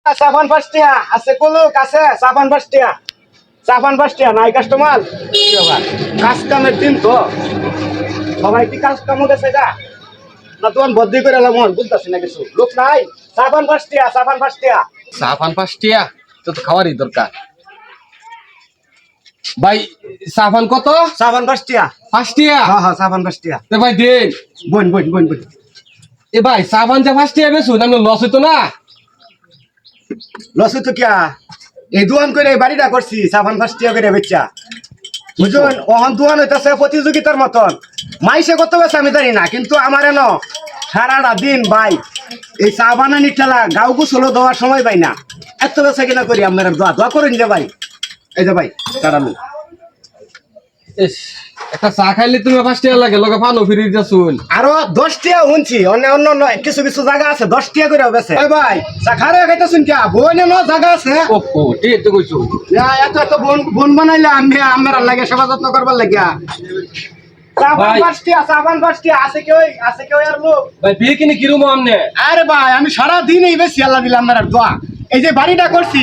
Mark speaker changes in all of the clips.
Speaker 1: সাবান 5 টাকা আছে কুলুক আছে সাবান 5 টাকা সাবান 5 টাকা নাই কাস্টমার কাজ কামের দিন তো সবাই কি কাজ কাম গেছে গা না দোকান বদলি করে এলাম বুঝতেছি না কিছু লোক নাই সাবান 5 টাকা সাবান 5 টাকা
Speaker 2: সাফান 5 টাকা তো তো খাওয়ারই দরকার ভাই সাফান কত
Speaker 1: সাবান 5 টাকা
Speaker 2: 5 টাকা
Speaker 1: হ্যাঁ হ্যাঁ সাবান 5 টাকা
Speaker 2: তো ভাই দেন
Speaker 1: বোন বোন বোন বোন
Speaker 2: এ ভাই সাবান যা 5 টাকা বেচো না লস হইতো না
Speaker 1: লস তো কিয়া এই দোকান করে এই বাড়িটা করছি সাবান 5 টাকা করে বেচা বুঝুন ওহন দোকান হইতাছে প্রতিযোগিতার মতন মাইসে কত বেছে আমি জানি না কিন্তু আমার এনো সারাটা দিন ভাই এই চা বানানি ঠেলা গাও গুছলো দেওয়ার সময় পাই না এত বেছে কিনা করি আপনারা দোয়া দোয়া করেন যে ভাই এই যে ভাই দাঁড়ানো
Speaker 2: ইস, একটা চা খাইলে তুমি 5 টাকা লাগে লগে ফানো ফিরি যাছুন
Speaker 1: আরো 10 টাকা উনছি অন্য অন্য কিছু কিছু জায়গা আছে 10 টাকা করে বেছে এই ভাই চা খারে খাইতেছুন কি বনে ন জায়গা আছে
Speaker 2: ও ঠিক তো কইছো
Speaker 1: এত এত বোন বোন বানাইলে আমি আমার লাগে সেবা যত্ন করবার লাগিয়া সাবান
Speaker 2: ভাই।
Speaker 1: 5 টাকা সাবান 5 টাকা আছে কেউ আর লোক
Speaker 2: ভাই বিয়ে কিনে কিরম আমনে
Speaker 1: আরে ভাই আমি সারা দিন এই বেশি আল্লাহ দিলাম আমার দোয়া এই যে বাড়িটা করছি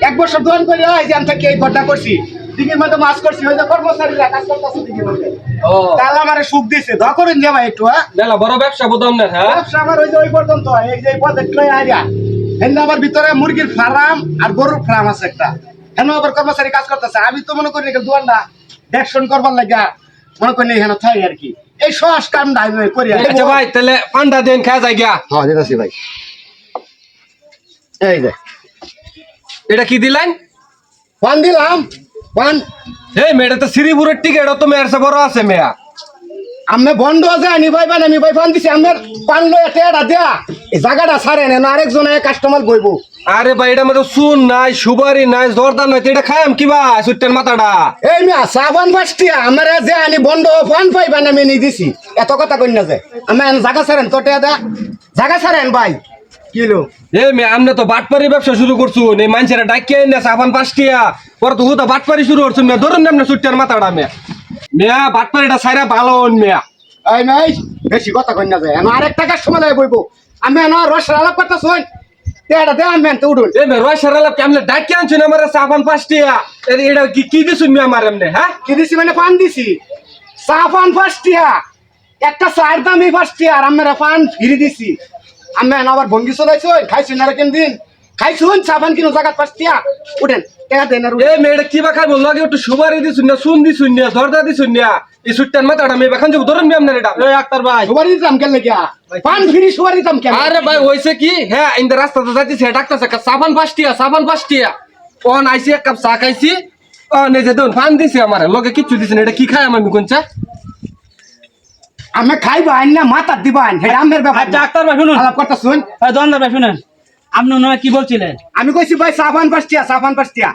Speaker 1: 1 বছর দোয়ান করে এই যে আমি থেকে এই ঘরটা করছি দিকের মধ্যে মাছ করছি ওই যে কর্মচারীরা কাজ করতেছে দিকের মধ্যে
Speaker 2: ও
Speaker 1: তাহলে আমারে সুখ দিছে দোয়া করেন যে ভাই একটু হ্যাঁ
Speaker 2: মেলা বড় ব্যবসা বোধম না হ্যাঁ
Speaker 1: ব্যবসা আমার ওই যে ওই পর্যন্ত এই যে প্রজেক্ট লই আইয়া হেন আমার ভিতরে মুরগির ফার্ম আর গরুর ফার্ম আছে একটা হেন আবার কর্মচারী কাজ করতেছে আমি তো মনে করি যে দোয়ানটা দেখশন করবার লাগা মনে করি হেন থাই আর কি এই সহজ কামটা আমি করি
Speaker 2: আচ্ছা ভাই তাহলে পান্ডা দেন খাওয়া যায় গিয়া
Speaker 1: হ্যাঁ দিতেছি ভাই এই যে
Speaker 2: এটা কি দিলেন
Speaker 1: পান দিলাম পান
Speaker 2: এই মেয়েটা তো শ্রীপুরের টিকেট তো মেয়ের সে বড় আছে মেয়া
Speaker 1: আমি বন্ধ আছে আনি ভাই বান আমি ভাই পান দিছি আমার পান লয়ে টেড়া দেয়া এই জায়গাটা ছাড়ে না আরেকজন কাস্টমার বইবো
Speaker 2: আরে ভাই এটা মধ্যে চুন নাই সুপারি নাই জর্দা নাই তো এটা খাইম কিবা সুট্টের মাথাটা
Speaker 1: এই মিয়া সাবান 5 টাকা আমার যে আনি বন্ধ পান পাইবান আমি নি দিছি এত কথা কই না যে আমি জায়গা ছাড়েন তো টেড়া দা জায়গা ছাড়েন ভাই কিলো
Speaker 2: এ মে আমনে তো বাটপারি ব্যবসা শুরু করছুন এই মানুষেরা ডাকিয়ে না সাবান 5 টাকা পরে তো হুদা বাটপারি শুরু করছুন মে ধরুন না সুট্টের মাথাটা মেয়া বাটপারিটা ছাইরা ভালো হন মেয়া
Speaker 1: এই নাই বেশি কথা কই না যে আরেকটা কাস্টমার লয়ে বইবো আমি না রস আলাপ করতেছই টেড়া দে আমি তো উড়ুন
Speaker 2: এ মে রয়সারালা কেমনে ডাকিয়ে আনছুন আমার সাবান 5 টাকা এটা কি দিছুন মে আমার এমনে হ্যাঁ
Speaker 1: কি দিছি মানে পান দিছি সাবান 5 টাকা একটা চার দামি 5 টাকা আর আমরা পান ফিরি দিছি আমি আবার ভঙ্গি চলাইছই খাইছি না কেন দিন খাইছুন সাবান কিনো জায়গা 5 টাকা উঠেন টাকা দেন আর
Speaker 2: এ মেয়েটা কি বা খাইবো লগে একটু সুপারি দিছুন না চুন দিছুন না জর্দা দিছুন না এই সুট্টের মাথাটা মে বাখান যাব ধরুন মে আপনার এটা এই আক্তার ভাই
Speaker 1: সুপারি দিতাম কেন লাগিয়া পান ফিরি সুপারি দিতাম কেন
Speaker 2: আরে ভাই হইছে কি হ্যাঁ ইন রাস্তাতে যাইতেছে ডাক্তারছে সাবান 5 টাকা সাবান 5 টাকা কোন আইছি এক কাপ চা খাইছি ও নে যে দন ফান দিছে আমারে লগে কিচ্ছু দিছে না এটা কি খাই আমি কোনটা
Speaker 1: আমি খাইবা আইন না মাথা দিবান হেডা আমের ব্যাপার
Speaker 3: ডাক্তার ভাই শুনুন
Speaker 1: আলাপ করতা শুন
Speaker 3: দোকানদার ভাই শুনেন আপনি ওনারা কি বলছিলেন
Speaker 1: আমি কইছি ভাই সাবান 5 টাকা সাবান 5 টাকা